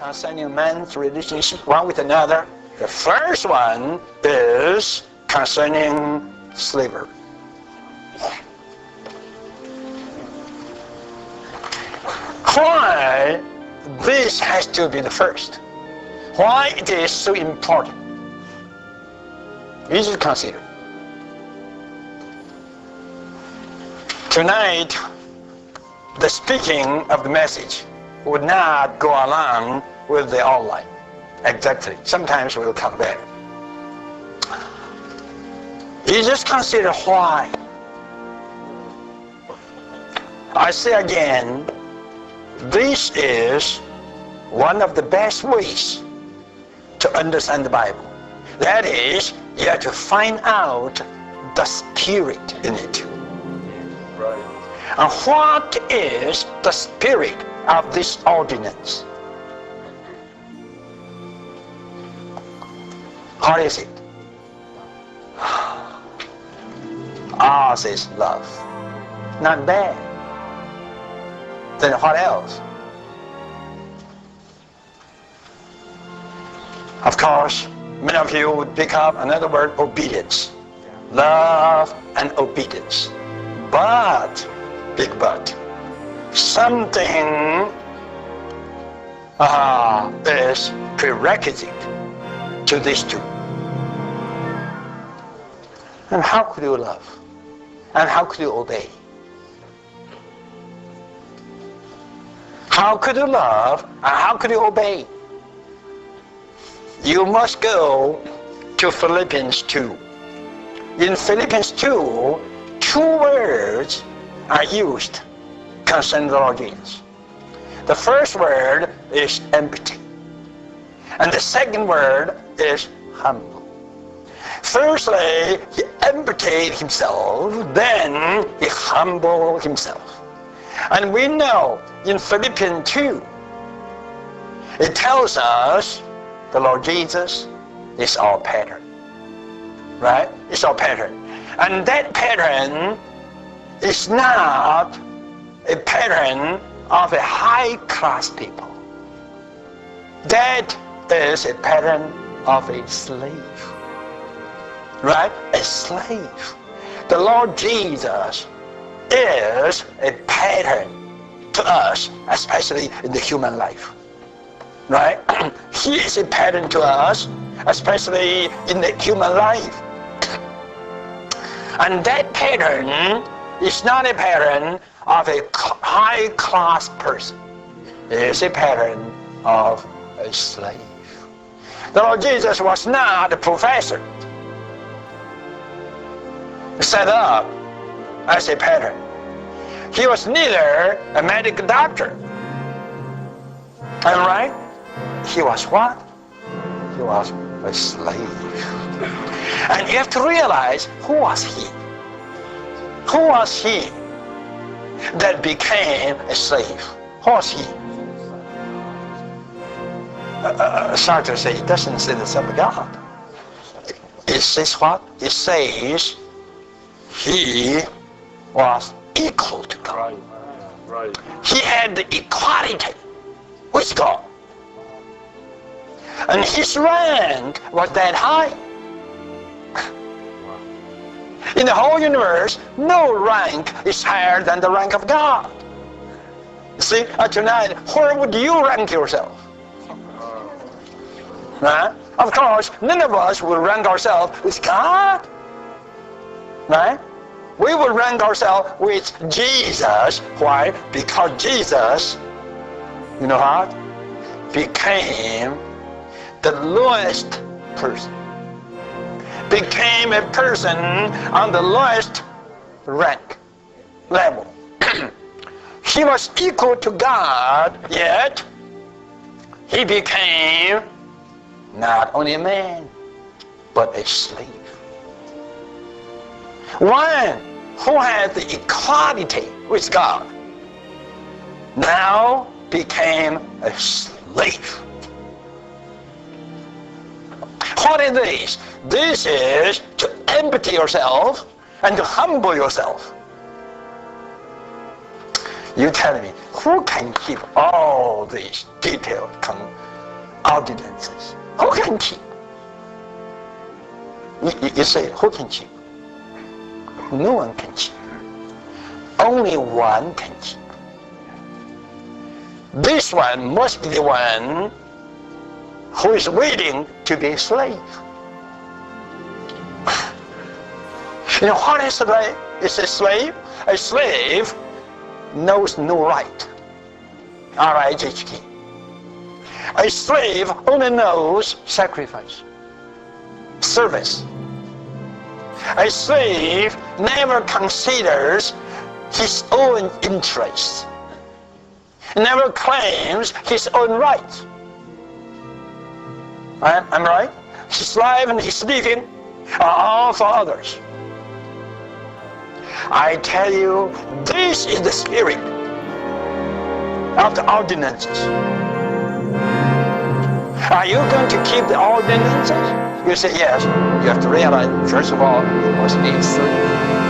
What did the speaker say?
concerning man's relationship one with another. The first one is concerning slavery. Why this has to be the first? Why it is so important? You should consider. Tonight, the speaking of the message would not go along with the outline. Exactly. Sometimes we'll come back. You just consider why. I say again, this is one of the best ways to understand the Bible. That is, you have to find out the spirit in it. Right. And what is the spirit of this ordinance? What is it? Ours is love. Not bad. Then what else? Of course, many of you would pick up another word, obedience. Love and obedience. But, big but, something is prerequisite to these two. And how could you love? And how could you obey? How could you love and how could you obey? You must go to Philippians 2. In Philippians 2, two words are used concerning the Lord Jesus. The first word is empty. And the second word is humble. Firstly, he emptied himself, then he humbled himself. And we know in Philippians 2, it tells us the Lord Jesus is our pattern. Right? It's our pattern. And that pattern is not a pattern of a high-class people. That is a pattern of a slave. Right? A slave. The Lord Jesus is a pattern to us, especially in the human life. Right? He is a pattern to us, especially in the human life. And that pattern is not a pattern of a high-class person. It is a pattern of a slave. The Lord Jesus was not a professor set up as a pattern. He was neither a medical doctor. Am I right? He was what? He was a slave. And you have to realize, who was he? Who was he that became a slave? Who was he? Sorry to say, it doesn't say the Son of God. It says what? It says he was equal to God. Right. He had the equality with God. And his rank was that high. In the whole universe, no rank is higher than the rank of God. See, tonight, where would you rank yourself? Right? Of course, none of us will rank ourselves with God. Right? We will rank ourselves with Jesus. Why? Because Jesus, you know what? Became the lowest person. Became a person on the lowest rank level. He was equal to God, yet he became not only a man, but a slave. One who had the equality with God now became a slave. What is this? This is to empty yourself and to humble yourself. You tell me, who can keep all these detailed ordinances. Who can keep? You say, who can keep? No one can keep. Only one can keep. This one must be the one who is willing to be a slave. You know what is a slave? Is a slave? A slave knows no right. R-I-G-H-T. A slave only knows sacrifice, service. A slave never considers his own interests, never claims his own rights. I'm right? His life and his living are all for others. I tell you, this is the spirit of the ordinances. Are you going to keep the ordinances? You say yes. You have to realize, first of all, you must be a slave.